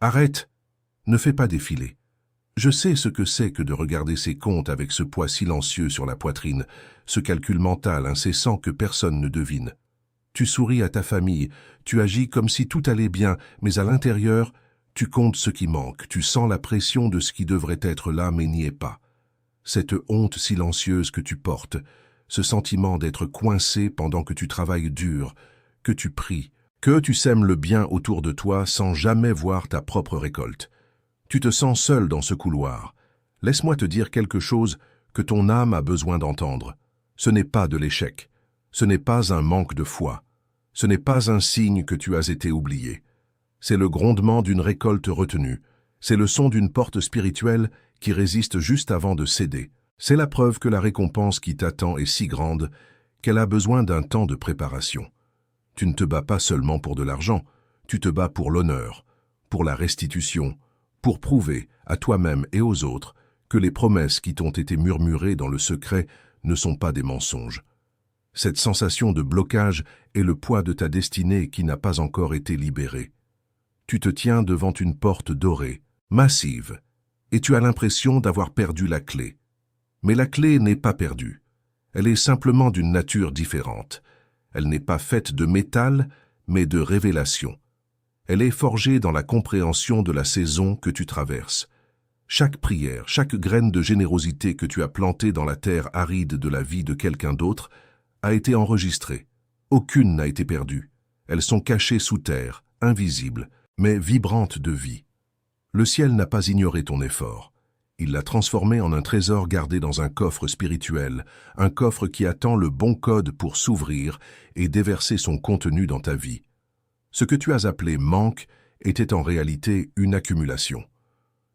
Arrête, ne fais pas défiler. Je sais ce que c'est que de regarder ces comptes avec ce poids silencieux sur la poitrine, ce calcul mental incessant que personne ne devine. Tu souris à ta famille, tu agis comme si tout allait bien, mais à l'intérieur, tu comptes ce qui manque, tu sens la pression de ce qui devrait être là mais n'y est pas. Cette honte silencieuse que tu portes, ce sentiment d'être coincé pendant que tu travailles dur, que tu pries, que tu sèmes le bien autour de toi sans jamais voir ta propre récolte. Tu te sens seul dans ce couloir. Laisse-moi te dire quelque chose que ton âme a besoin d'entendre. Ce n'est pas de l'échec. Ce n'est pas un manque de foi. Ce n'est pas un signe que tu as été oublié. C'est le grondement d'une récolte retenue. C'est le son d'une porte spirituelle qui résiste juste avant de céder. C'est la preuve que la récompense qui t'attend est si grande qu'elle a besoin d'un temps de préparation. Tu ne te bats pas seulement pour de l'argent, tu te bats pour l'honneur, pour la restitution, pour prouver à toi-même et aux autres que les promesses qui t'ont été murmurées dans le secret ne sont pas des mensonges. Cette sensation de blocage est le poids de ta destinée qui n'a pas encore été libérée. Tu te tiens devant une porte dorée, massive, et tu as l'impression d'avoir perdu la clé. Mais la clé n'est pas perdue. Elle est simplement d'une nature différente. Elle n'est pas faite de métal, mais de révélation. Elle est forgée dans la compréhension de la saison que tu traverses. Chaque prière, chaque graine de générosité que tu as plantée dans la terre aride de la vie de quelqu'un d'autre a été enregistrée. Aucune n'a été perdue. Elles sont cachées sous terre, invisibles, mais vibrantes de vie. Le ciel n'a pas ignoré ton effort. Il l'a transformé en un trésor gardé dans un coffre spirituel, un coffre qui attend le bon code pour s'ouvrir et déverser son contenu dans ta vie. Ce que tu as appelé manque était en réalité une accumulation.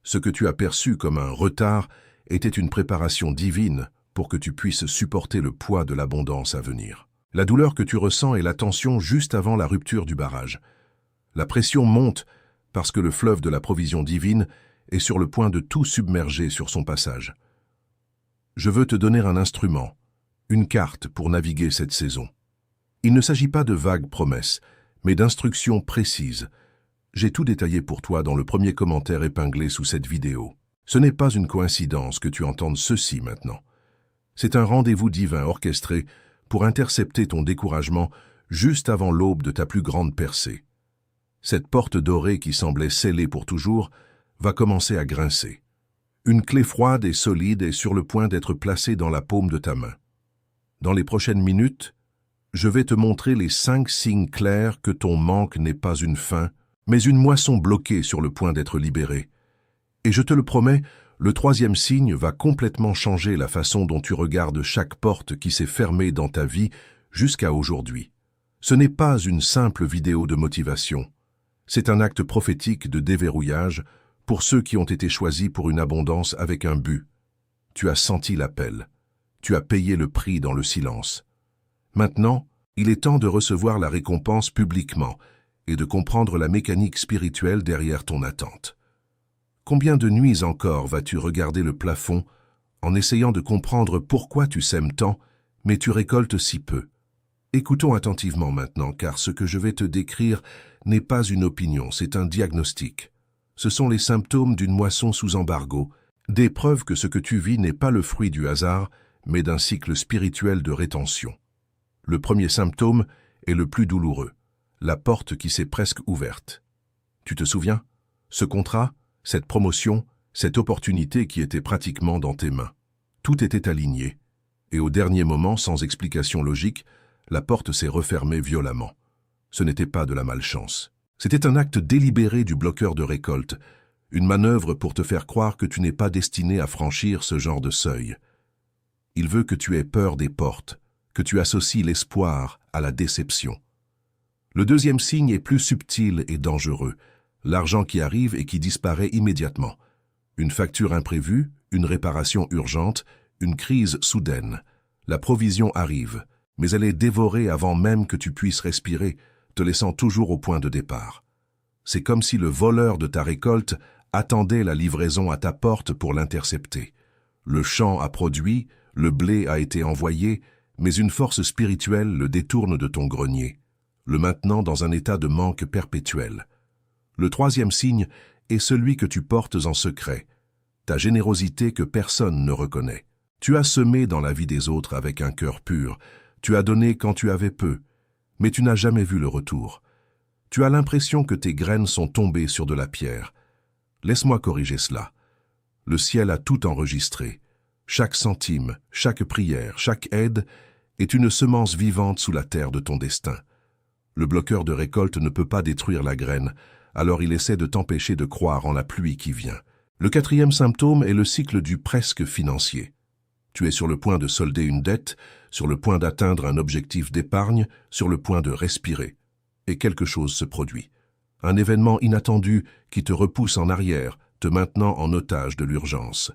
Ce que tu as perçu comme un retard était une préparation divine pour que tu puisses supporter le poids de l'abondance à venir. La douleur que tu ressens est la tension juste avant la rupture du barrage. La pression monte parce que le fleuve de la provision divine est sur le point de tout submerger sur son passage. Je veux te donner un instrument, une carte pour naviguer cette saison. Il ne s'agit pas de vagues promesses, mais d'instructions précises. J'ai tout détaillé pour toi dans le premier commentaire épinglé sous cette vidéo. Ce n'est pas une coïncidence que tu entendes ceci maintenant. C'est un rendez-vous divin orchestré pour intercepter ton découragement juste avant l'aube de ta plus grande percée. Cette porte dorée qui semblait scellée pour toujours va commencer à grincer. Une clé froide et solide est sur le point d'être placée dans la paume de ta main. Dans les prochaines minutes, je vais te montrer les 5 signes clairs que ton manque n'est pas une fin, mais une moisson bloquée sur le point d'être libérée. Et je te le promets, le 3e signe va complètement changer la façon dont tu regardes chaque porte qui s'est fermée dans ta vie jusqu'à aujourd'hui. Ce n'est pas une simple vidéo de motivation. C'est un acte prophétique de déverrouillage pour ceux qui ont été choisis pour une abondance avec un but. Tu as senti l'appel. Tu as payé le prix dans le silence. Maintenant, il est temps de recevoir la récompense publiquement et de comprendre la mécanique spirituelle derrière ton attente. Combien de nuits encore vas-tu regarder le plafond en essayant de comprendre pourquoi tu sèmes tant, mais tu récoltes si peu? Écoutons attentivement maintenant, car ce que je vais te décrire n'est pas une opinion, c'est un diagnostic. Ce sont les symptômes d'une moisson sous embargo, des preuves que ce que tu vis n'est pas le fruit du hasard, mais d'un cycle spirituel de rétention. Le premier symptôme est le plus douloureux, la porte qui s'est presque ouverte. Tu te souviens? Ce contrat, cette promotion, cette opportunité qui était pratiquement dans tes mains. Tout était aligné, et au dernier moment, sans explication logique, la porte s'est refermée violemment. Ce n'était pas de la malchance. C'était un acte délibéré du bloqueur de récolte, une manœuvre pour te faire croire que tu n'es pas destiné à franchir ce genre de seuil. Il veut que tu aies peur des portes, que tu associes l'espoir à la déception. Le 2e signe est plus subtil et dangereux, l'argent qui arrive et qui disparaît immédiatement. Une facture imprévue, une réparation urgente, une crise soudaine. La provision arrive, mais elle est dévorée avant même que tu puisses respirer, te laissant toujours au point de départ. C'est comme si le voleur de ta récolte attendait la livraison à ta porte pour l'intercepter. Le champ a produit, le blé a été envoyé, mais une force spirituelle le détourne de ton grenier, le maintenant dans un état de manque perpétuel. Le 3e signe est celui que tu portes en secret, ta générosité que personne ne reconnaît. Tu as semé dans la vie des autres avec un cœur pur, tu as donné quand tu avais peu, mais tu n'as jamais vu le retour. Tu as l'impression que tes graines sont tombées sur de la pierre. Laisse-moi corriger cela. Le ciel a tout enregistré. Chaque centime, chaque prière, chaque aide est une semence vivante sous la terre de ton destin. Le bloqueur de récolte ne peut pas détruire la graine, alors il essaie de t'empêcher de croire en la pluie qui vient. Le quatrième symptôme est le cycle du presque financier. Tu es sur le point de solder une dette, sur le point d'atteindre un objectif d'épargne, sur le point de respirer. Et quelque chose se produit. Un événement inattendu qui te repousse en arrière, te maintenant en otage de l'urgence.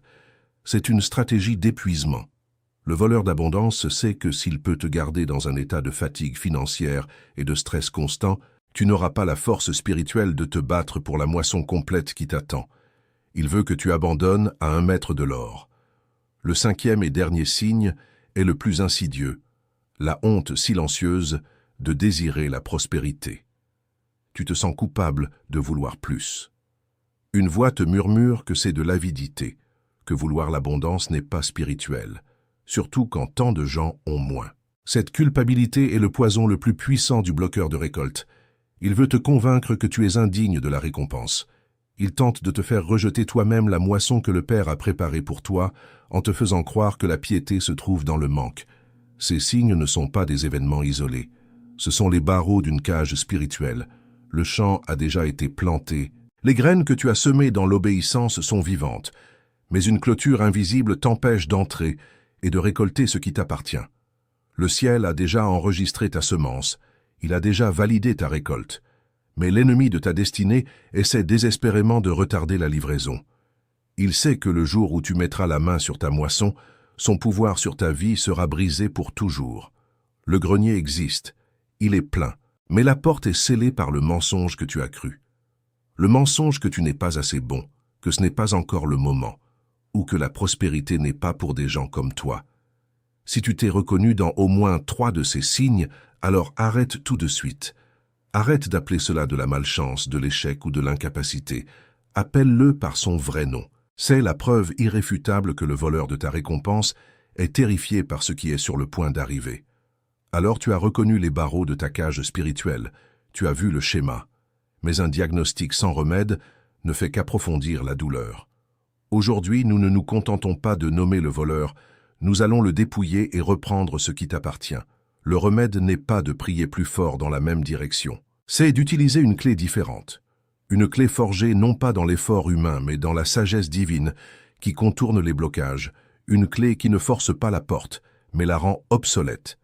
C'est une stratégie d'épuisement. Le voleur d'abondance sait que s'il peut te garder dans un état de fatigue financière et de stress constant, tu n'auras pas la force spirituelle de te battre pour la moisson complète qui t'attend. Il veut que tu abandonnes à 1 mètre de l'or. Le cinquième et dernier signe est le plus insidieux, la honte silencieuse de désirer la prospérité. Tu te sens coupable de vouloir plus. Une voix te murmure que c'est de l'avidité, que vouloir l'abondance n'est pas spirituel, surtout quand tant de gens ont moins. Cette culpabilité est le poison le plus puissant du bloqueur de récolte. Il veut te convaincre que tu es indigne de la récompense. Il tente de te faire rejeter toi-même la moisson que le Père a préparée pour toi en te faisant croire que la piété se trouve dans le manque. Ces signes ne sont pas des événements isolés. Ce sont les barreaux d'une cage spirituelle. Le champ a déjà été planté. Les graines que tu as semées dans l'obéissance sont vivantes, mais une clôture invisible t'empêche d'entrer et de récolter ce qui t'appartient. Le ciel a déjà enregistré ta semence, il a déjà validé ta récolte. Mais l'ennemi de ta destinée essaie désespérément de retarder la livraison. Il sait que le jour où tu mettras la main sur ta moisson, son pouvoir sur ta vie sera brisé pour toujours. Le grenier existe, il est plein, mais la porte est scellée par le mensonge que tu as cru. Le mensonge que tu n'es pas assez bon, que ce n'est pas encore le moment, ou que la prospérité n'est pas pour des gens comme toi. Si tu t'es reconnu dans au moins 3 de ces signes, alors arrête tout de suite. Arrête d'appeler cela de la malchance, de l'échec ou de l'incapacité. Appelle-le par son vrai nom. C'est la preuve irréfutable que le voleur de ta récompense est terrifié par ce qui est sur le point d'arriver. Alors tu as reconnu les barreaux de ta cage spirituelle, tu as vu le schéma. Mais un diagnostic sans remède ne fait qu'approfondir la douleur. Aujourd'hui, nous ne nous contentons pas de nommer le voleur, nous allons le dépouiller et reprendre ce qui t'appartient. Le remède n'est pas de prier plus fort dans la même direction. C'est d'utiliser une clé différente. Une clé forgée non pas dans l'effort humain, mais dans la sagesse divine qui contourne les blocages. Une clé qui ne force pas la porte, mais la rend obsolète.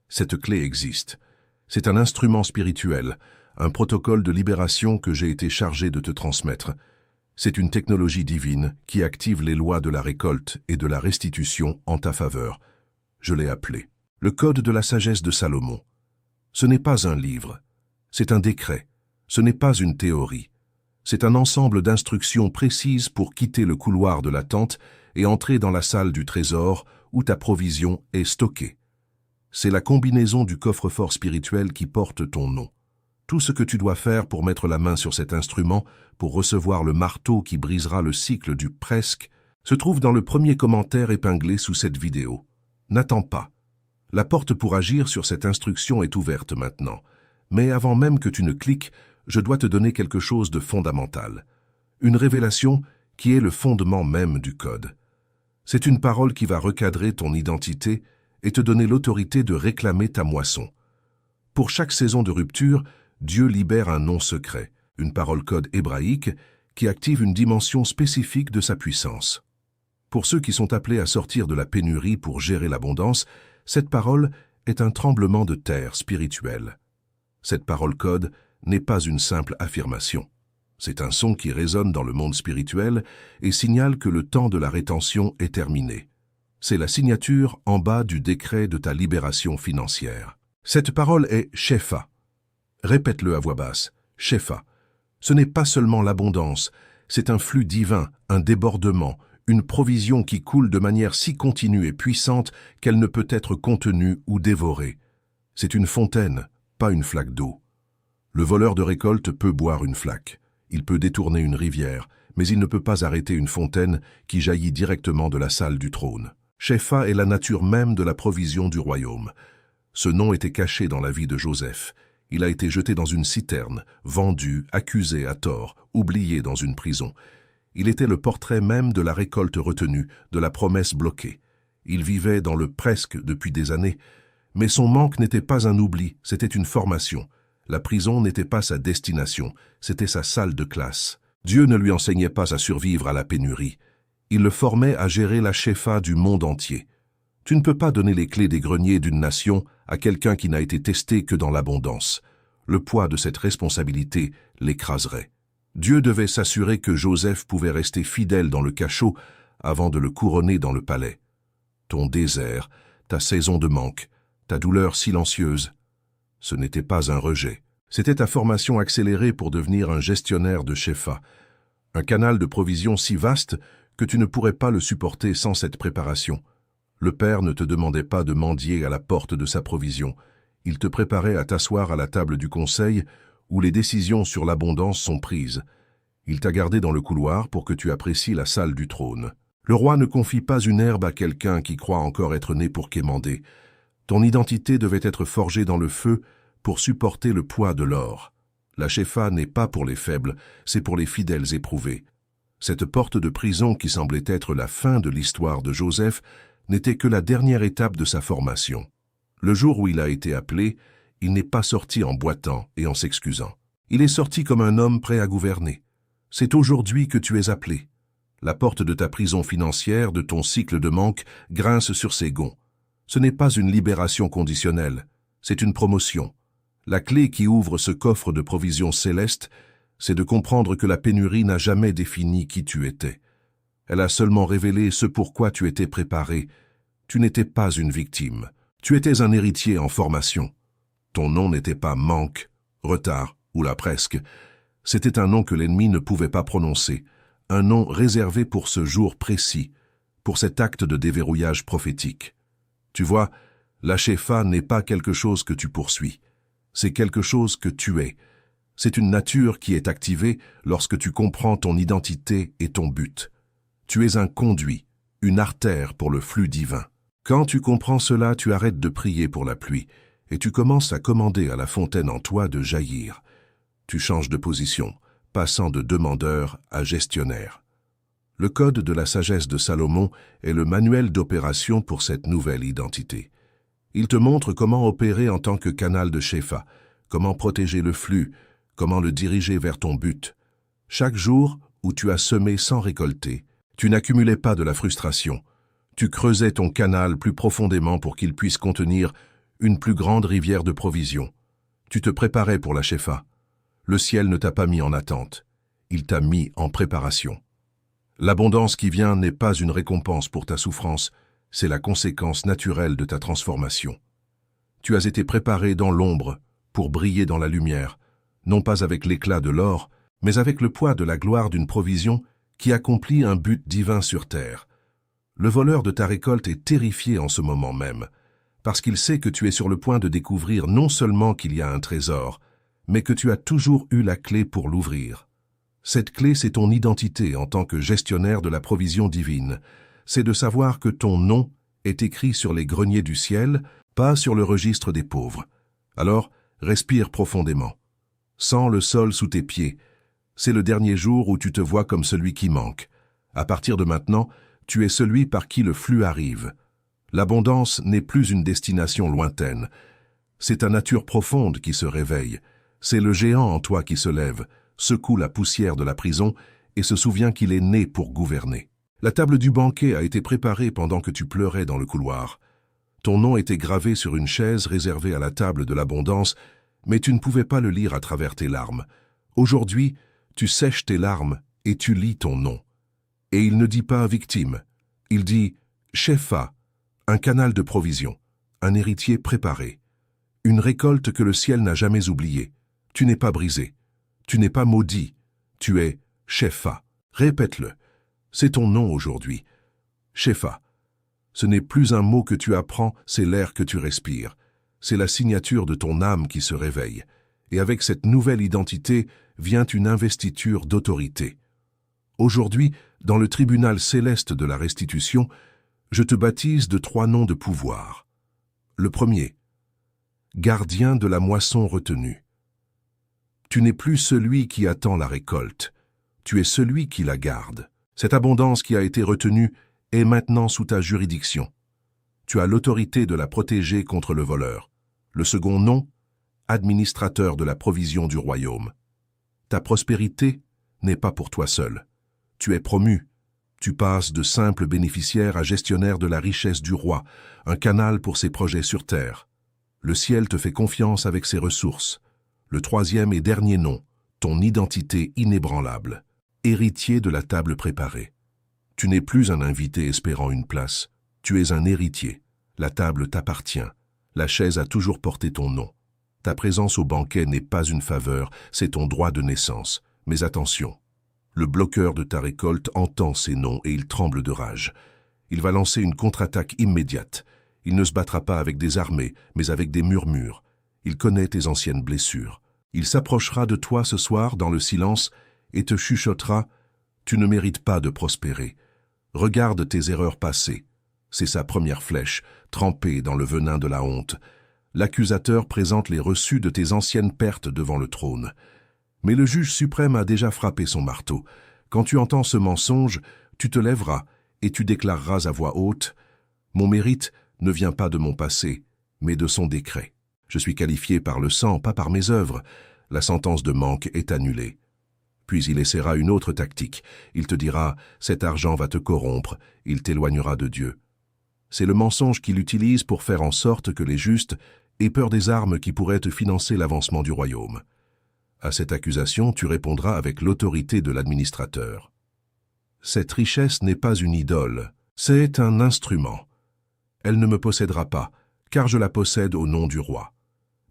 Cette clé existe. C'est un instrument spirituel, un protocole de libération que j'ai été chargé de te transmettre. C'est une technologie divine qui active les lois de la récolte et de la restitution en ta faveur. Je l'ai appelé le Code de la sagesse de Salomon. Ce n'est pas un livre, c'est un décret, ce n'est pas une théorie. C'est un ensemble d'instructions précises pour quitter le couloir de l'attente et entrer dans la salle du trésor où ta provision est stockée. C'est la combinaison du coffre-fort spirituel qui porte ton nom. Tout ce que tu dois faire pour mettre la main sur cet instrument, pour recevoir le marteau qui brisera le cycle du presque, se trouve dans le premier commentaire épinglé sous cette vidéo. N'attends pas. La porte pour agir sur cette instruction est ouverte maintenant. Mais avant même que tu ne cliques, je dois te donner quelque chose de fondamental. Une révélation qui est le fondement même du code. C'est une parole qui va recadrer ton identité et te donner l'autorité de réclamer ta moisson. Pour chaque saison de rupture, Dieu libère un nom secret, une parole code hébraïque qui active une dimension spécifique de sa puissance. Pour ceux qui sont appelés à sortir de la pénurie pour gérer l'abondance, cette parole est un tremblement de terre spirituel. Cette parole code n'est pas une simple affirmation. C'est un son qui résonne dans le monde spirituel et signale que le temps de la rétention est terminé. C'est la signature en bas du décret de ta libération financière. Cette parole est Shefa. Répète-le à voix basse. Shefa. Ce n'est pas seulement l'abondance, c'est un flux divin, un débordement, une provision qui coule de manière si continue et puissante qu'elle ne peut être contenue ou dévorée. C'est une fontaine, pas une flaque d'eau. Le voleur de récolte peut boire une flaque. Il peut détourner une rivière, mais il ne peut pas arrêter une fontaine qui jaillit directement de la salle du trône. Shefa est la nature même de la provision du royaume. Ce nom était caché dans la vie de Joseph. Il a été jeté dans une citerne, vendu, accusé à tort, oublié dans une prison. Il était le portrait même de la récolte retenue, de la promesse bloquée. Il vivait dans le presque depuis des années, mais son manque n'était pas un oubli, c'était une formation. La prison n'était pas sa destination, c'était sa salle de classe. Dieu ne lui enseignait pas à survivre à la pénurie. Il le formait à gérer la shefa du monde entier. Tu ne peux pas donner les clés des greniers d'une nation à quelqu'un qui n'a été testé que dans l'abondance. Le poids de cette responsabilité l'écraserait. Dieu devait s'assurer que Joseph pouvait rester fidèle dans le cachot avant de le couronner dans le palais. Ton désert, ta saison de manque, ta douleur silencieuse, ce n'était pas un rejet. C'était ta formation accélérée pour devenir un gestionnaire de shefa, un canal de provision si vaste que tu ne pourrais pas le supporter sans cette préparation. Le Père ne te demandait pas de mendier à la porte de sa provision. Il te préparait à t'asseoir à la table du conseil où les décisions sur l'abondance sont prises. Il t'a gardé dans le couloir pour que tu apprécies la salle du trône. Le roi ne confie pas une herbe à quelqu'un qui croit encore être né pour quémander. Ton identité devait être forgée dans le feu pour supporter le poids de l'or. La shefa n'est pas pour les faibles, c'est pour les fidèles éprouvés. Cette porte de prison qui semblait être la fin de l'histoire de Joseph n'était que la dernière étape de sa formation. Le jour où il a été appelé, il n'est pas sorti en boitant et en s'excusant. Il est sorti comme un homme prêt à gouverner. C'est aujourd'hui que tu es appelé. La porte de ta prison financière, de ton cycle de manque, grince sur ses gonds. Ce n'est pas une libération conditionnelle, c'est une promotion. La clé qui ouvre ce coffre de provisions célestes, c'est de comprendre que la pénurie n'a jamais défini qui tu étais. Elle a seulement révélé ce pourquoi tu étais préparé. Tu n'étais pas une victime. Tu étais un héritier en formation. Ton nom n'était pas manque, retard ou là presque. C'était un nom que l'ennemi ne pouvait pas prononcer, un nom réservé pour ce jour précis, pour cet acte de déverrouillage prophétique. Tu vois, la shefa n'est pas quelque chose que tu poursuis. C'est quelque chose que tu es. C'est une nature qui est activée lorsque tu comprends ton identité et ton but. Tu es un conduit, une artère pour le flux divin. Quand tu comprends cela, tu arrêtes de prier pour la pluie et tu commences à commander à la fontaine en toi de jaillir. Tu changes de position, passant de demandeur à gestionnaire. Le code de la sagesse de Salomon est le manuel d'opération pour cette nouvelle identité. Il te montre comment opérer en tant que canal de shefa, comment protéger le flux, comment le diriger vers ton but. Chaque jour où tu as semé sans récolter, tu n'accumulais pas de la frustration. Tu creusais ton canal plus profondément pour qu'il puisse contenir une plus grande rivière de provisions. Tu te préparais pour la shefa. Le ciel ne t'a pas mis en attente. Il t'a mis en préparation. L'abondance qui vient n'est pas une récompense pour ta souffrance, c'est la conséquence naturelle de ta transformation. Tu as été préparé dans l'ombre pour briller dans la lumière, non pas avec l'éclat de l'or, mais avec le poids de la gloire d'une provision qui accomplit un but divin sur terre. Le voleur de ta récolte est terrifié en ce moment même, parce qu'il sait que tu es sur le point de découvrir non seulement qu'il y a un trésor, mais que tu as toujours eu la clé pour l'ouvrir. Cette clé, c'est ton identité en tant que gestionnaire de la provision divine. C'est de savoir que ton nom est écrit sur les greniers du ciel, pas sur le registre des pauvres. Alors, respire profondément. Sens le sol sous tes pieds. C'est le dernier jour où tu te vois comme celui qui manque. À partir de maintenant, tu es celui par qui le flux arrive. L'abondance n'est plus une destination lointaine. C'est ta nature profonde qui se réveille. C'est le géant en toi qui se lève, secoue la poussière de la prison et se souvient qu'il est né pour gouverner. La table du banquet a été préparée pendant que tu pleurais dans le couloir. Ton nom était gravé sur une chaise réservée à la table de l'abondance, mais tu ne pouvais pas le lire à travers tes larmes. Aujourd'hui, tu sèches tes larmes et tu lis ton nom. Et il ne dit pas victime, il dit shefa, un canal de provision, un héritier préparé, une récolte que le ciel n'a jamais oubliée. Tu n'es pas brisé, tu n'es pas maudit, tu es shefa. Répète-le, c'est ton nom aujourd'hui. Shefa. Ce n'est plus un mot que tu apprends, c'est l'air que tu respires. C'est la signature de ton âme qui se réveille. Et avec cette nouvelle identité, vient une investiture d'autorité. Aujourd'hui, dans le tribunal céleste de la restitution, je te baptise de 3 noms de pouvoir. Le premier, gardien de la moisson retenue. Tu n'es plus celui qui attend la récolte, tu es celui qui la garde. Cette abondance qui a été retenue est maintenant sous ta juridiction. Tu as l'autorité de la protéger contre le voleur. Le second nom, administrateur de la provision du royaume. Ta prospérité n'est pas pour toi seul. Tu es promu. Tu passes de simple bénéficiaire à gestionnaire de la richesse du roi, un canal pour ses projets sur terre. Le ciel te fait confiance avec ses ressources. Le troisième et dernier nom, ton identité inébranlable, héritier de la table préparée. Tu n'es plus un invité espérant une place, tu es un héritier. La table t'appartient, la chaise a toujours porté ton nom. Ta présence au banquet n'est pas une faveur, c'est ton droit de naissance. Mais attention, le bloqueur de ta récolte entend ces noms et il tremble de rage. Il va lancer une contre-attaque immédiate. Il ne se battra pas avec des armées, mais avec des murmures. Il connaît tes anciennes blessures. Il s'approchera de toi ce soir dans le silence et te chuchotera « Tu ne mérites pas de prospérer. Regarde tes erreurs passées. » C'est sa première flèche, trempée dans le venin de la honte. L'accusateur présente les reçus de tes anciennes pertes devant le trône. Mais le juge suprême a déjà frappé son marteau. Quand tu entends ce mensonge, tu te lèveras et tu déclareras à voix haute « Mon mérite ne vient pas de mon passé, mais de son décret. Je suis qualifié par le sang, pas par mes œuvres. La sentence de manque est annulée. » Puis il essaiera une autre tactique. Il te dira « Cet argent va te corrompre, il t'éloignera de Dieu. » C'est le mensonge qu'il utilise pour faire en sorte que les justes aient peur des armes qui pourraient te financer l'avancement du royaume. À cette accusation, tu répondras avec l'autorité de l'administrateur. Cette richesse n'est pas une idole, c'est un instrument. Elle ne me possédera pas, car je la possède au nom du roi.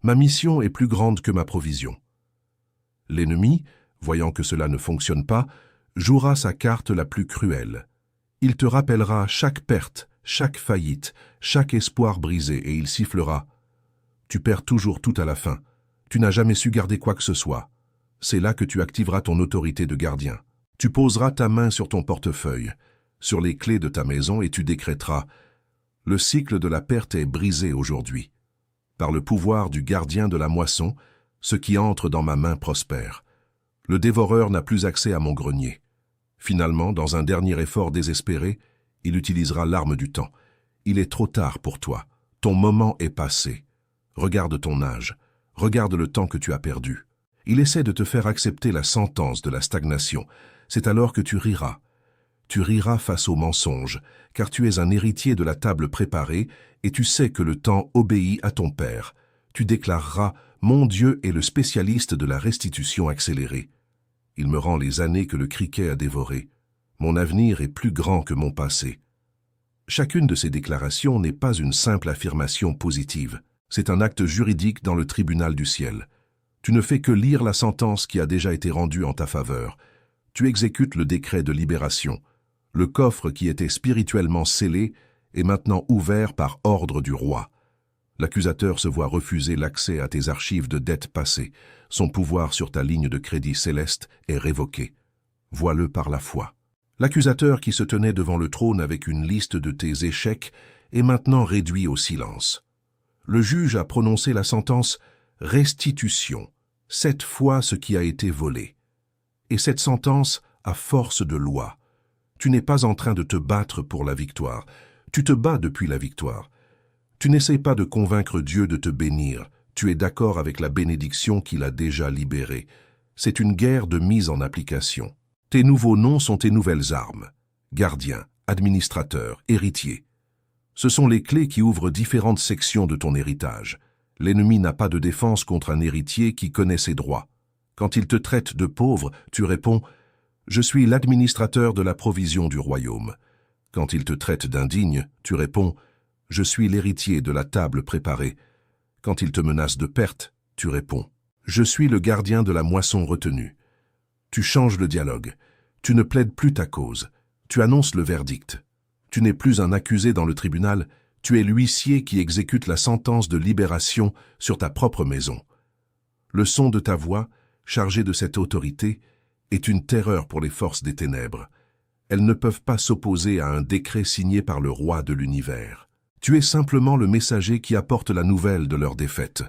Ma mission est plus grande que ma provision. L'ennemi, voyant que cela ne fonctionne pas, jouera sa carte la plus cruelle. Il te rappellera chaque perte, chaque faillite, chaque espoir brisé, et il sifflera « Tu perds toujours tout à la fin. Tu n'as jamais su garder quoi que ce soit. » C'est là que tu activeras ton autorité de gardien. Tu poseras ta main sur ton portefeuille, sur les clés de ta maison, et tu décréteras « Le cycle de la perte est brisé aujourd'hui. Par le pouvoir du gardien de la moisson, ce qui entre dans ma main prospère. Le dévoreur n'a plus accès à mon grenier. » Finalement, dans un dernier effort désespéré, il utilisera l'arme du temps. Il est trop tard pour toi. Ton moment est passé. Regarde ton âge. Regarde le temps que tu as perdu. Il essaie de te faire accepter la sentence de la stagnation. C'est alors que tu riras. Tu riras face au mensonge, car tu es un héritier de la table préparée et tu sais que le temps obéit à ton Père. Tu déclareras « Mon Dieu est le spécialiste de la restitution accélérée. Il me rend les années que le criquet a dévorées. Mon avenir est plus grand que mon passé. » Chacune de ces déclarations n'est pas une simple affirmation positive. C'est un acte juridique dans le tribunal du ciel. Tu ne fais que lire la sentence qui a déjà été rendue en ta faveur. Tu exécutes le décret de libération. Le coffre qui était spirituellement scellé est maintenant ouvert par ordre du roi. L'accusateur se voit refuser l'accès à tes archives de dettes passées. Son pouvoir sur ta ligne de crédit céleste est révoqué. Vois-le par la foi. L'accusateur qui se tenait devant le trône avec une liste de tes échecs est maintenant réduit au silence. Le juge a prononcé la sentence « restitution », 7 fois ce qui a été volé. Et cette sentence a force de loi. Tu n'es pas en train de te battre pour la victoire. Tu te bats depuis la victoire. Tu n'essaies pas de convaincre Dieu de te bénir. Tu es d'accord avec la bénédiction qu'il a déjà libérée. C'est une guerre de mise en application. Tes nouveaux noms sont tes nouvelles armes. Gardien, administrateur, héritier. Ce sont les clés qui ouvrent différentes sections de ton héritage. L'ennemi n'a pas de défense contre un héritier qui connaît ses droits. Quand il te traite de pauvre, tu réponds « Je suis l'administrateur de la provision du royaume ». Quand il te traite d'indigne, tu réponds « Je suis l'héritier de la table préparée ». Quand il te menace de perte, tu réponds « Je suis le gardien de la moisson retenue ». Tu changes le dialogue. Tu ne plaides plus ta cause. Tu annonces le verdict. Tu n'es plus un accusé dans le tribunal, tu es l'huissier qui exécute la sentence de libération sur ta propre maison. Le son de ta voix, chargé de cette autorité, est une terreur pour les forces des ténèbres. Elles ne peuvent pas s'opposer à un décret signé par le roi de l'univers. Tu es simplement le messager qui apporte la nouvelle de leur défaite.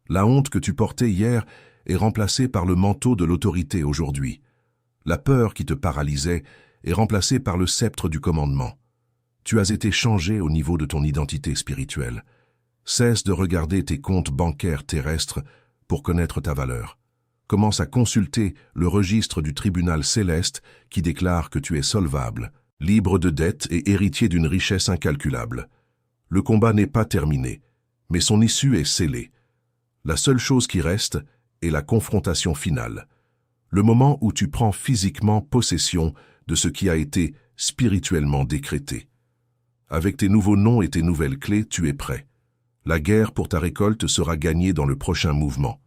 La honte que tu portais hier est remplacée par le manteau de l'autorité aujourd'hui. La peur qui te paralysait est remplacée par le sceptre du commandement. Tu as été changé au niveau de ton identité spirituelle. Cesse de regarder tes comptes bancaires terrestres pour connaître ta valeur. Commence à consulter le registre du tribunal céleste qui déclare que tu es solvable, libre de dettes et héritier d'une richesse incalculable. Le combat n'est pas terminé, mais son issue est scellée. La seule chose qui reste est la confrontation finale. Le moment où tu prends physiquement possession de ce qui a été spirituellement décrété. Avec tes nouveaux noms et tes nouvelles clés, tu es prêt. La guerre pour ta récolte sera gagnée dans le prochain mouvement.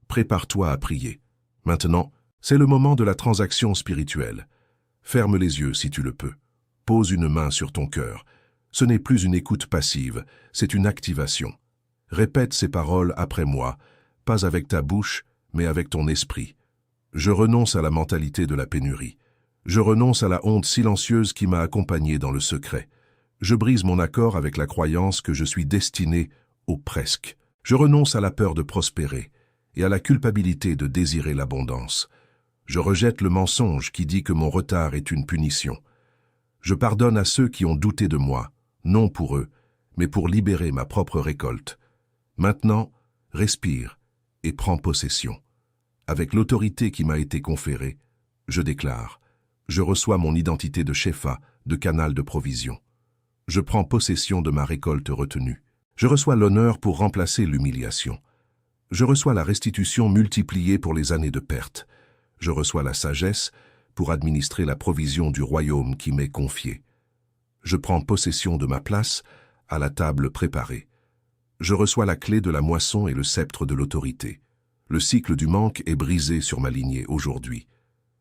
Prépare-toi à prier. Maintenant, c'est le moment de la transaction spirituelle. Ferme les yeux si tu le peux. Pose une main sur ton cœur. Ce n'est plus une écoute passive, c'est une activation. Répète ces paroles après moi, pas avec ta bouche, mais avec ton esprit. Je renonce à la mentalité de la pénurie. Je renonce à la honte silencieuse qui m'a accompagné dans le secret. Je brise mon accord avec la croyance que je suis destiné au presque. Je renonce à la peur de prospérer et à la culpabilité de désirer l'abondance. Je rejette le mensonge qui dit que mon retard est une punition. Je pardonne à ceux qui ont douté de moi, non pour eux, mais pour libérer ma propre récolte. Maintenant, respire et prends possession. Avec l'autorité qui m'a été conférée, je déclare, je reçois mon identité de Shefa, de canal de provision. Je prends possession de ma récolte retenue. Je reçois l'honneur pour remplacer l'humiliation. Je reçois la restitution multipliée pour les années de perte. Je reçois la sagesse pour administrer la provision du royaume qui m'est confié. Je prends possession de ma place à la table préparée. Je reçois la clé de la moisson et le sceptre de l'autorité. Le cycle du manque est brisé sur ma lignée aujourd'hui.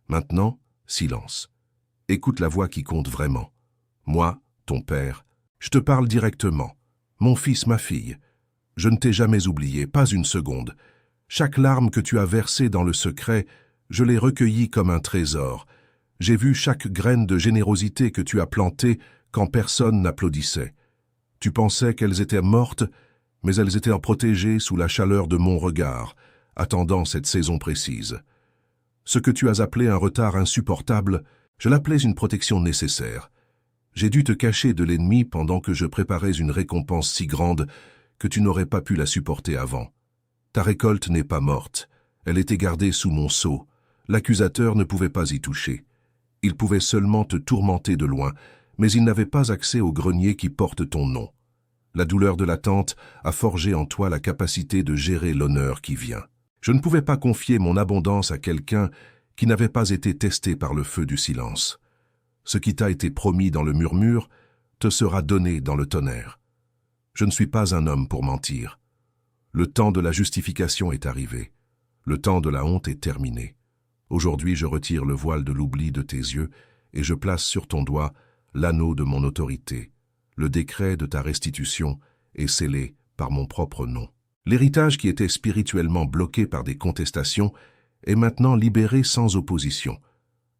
Maintenant, silence. Écoute la voix qui compte vraiment. Moi, ton père, je te parle directement. Mon fils, ma fille, je ne t'ai jamais oublié, pas une seconde. Chaque larme que tu as versée dans le secret, je l'ai recueillie comme un trésor. J'ai vu chaque graine de générosité que tu as plantée quand personne n'applaudissait. Tu pensais qu'elles étaient mortes, mais elles étaient protégées sous la chaleur de mon regard, attendant cette saison précise. Ce que tu as appelé un retard insupportable, je l'appelais une protection nécessaire. J'ai dû te cacher de l'ennemi pendant que je préparais une récompense si grande que tu n'aurais pas pu la supporter avant. Ta récolte n'est pas morte, elle était gardée sous mon sceau. L'accusateur ne pouvait pas y toucher. Il pouvait seulement te tourmenter de loin, mais il n'avait pas accès au grenier qui porte ton nom. La douleur de l'attente a forgé en toi la capacité de gérer l'honneur qui vient. Je ne pouvais pas confier mon abondance à quelqu'un qui n'avait pas été testé par le feu du silence. Ce qui t'a été promis dans le murmure te sera donné dans le tonnerre. Je ne suis pas un homme pour mentir. Le temps de la justification est arrivé. Le temps de la honte est terminé. Aujourd'hui, je retire le voile de l'oubli de tes yeux et je place sur ton doigt l'anneau de mon autorité. Le décret de ta restitution est scellé par mon propre nom. L'héritage qui était spirituellement bloqué par des contestations est maintenant libéré sans opposition.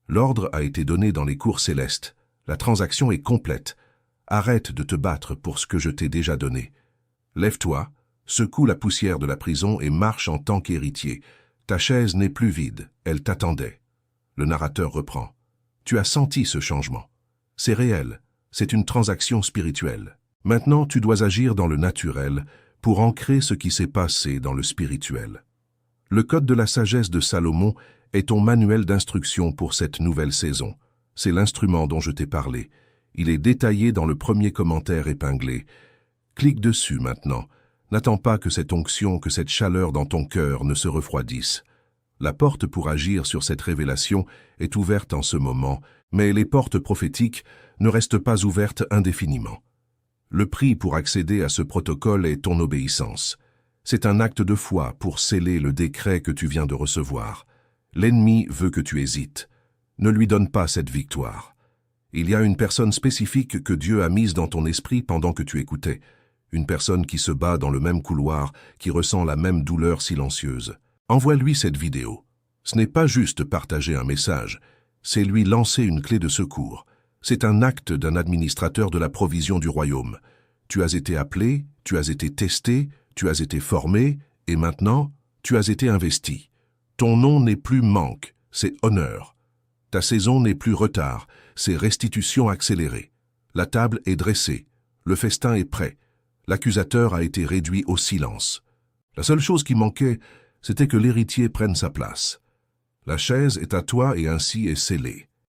L'ordre a été donné dans les cours célestes. La transaction est complète. Arrête de te battre pour ce que je t'ai déjà donné. Lève-toi, secoue la poussière de la prison et marche en tant qu'héritier. Ta chaise n'est plus vide, elle t'attendait. Le narrateur reprend. Tu as senti ce changement. C'est réel, c'est une transaction spirituelle. Maintenant, tu dois agir dans le naturel pour ancrer ce qui s'est passé dans le spirituel. Le code de la sagesse de Salomon est ton manuel d'instruction pour cette nouvelle saison. C'est l'instrument dont je t'ai parlé. Il est détaillé dans le premier commentaire épinglé. Clique dessus maintenant. N'attends pas que cette onction, que cette chaleur dans ton cœur ne se refroidisse. La porte pour agir sur cette révélation est ouverte en ce moment, mais les portes prophétiques ne restent pas ouvertes indéfiniment. Le prix pour accéder à ce protocole est ton obéissance. C'est un acte de foi pour sceller le décret que tu viens de recevoir. L'ennemi veut que tu hésites. Ne lui donne pas cette victoire. Il y a une personne spécifique que Dieu a mise dans ton esprit pendant que tu écoutais. Une personne qui se bat dans le même couloir, qui ressent la même douleur silencieuse. Envoie-lui cette vidéo. Ce n'est pas juste partager un message, c'est lui lancer une clé de secours. C'est un acte d'un administrateur de la provision du royaume. Tu as été appelé, tu as été testé, tu as été formé, et maintenant, tu as été investi. Ton nom n'est plus manque, c'est honneur. Ta saison n'est plus retard, c'est restitution accélérée. La table est dressée, le festin est prêt. L'accusateur a été réduit au silence. La seule chose qui manquait, c'était que l'héritier prenne sa place. La chaise est à toi et ainsi est scellée.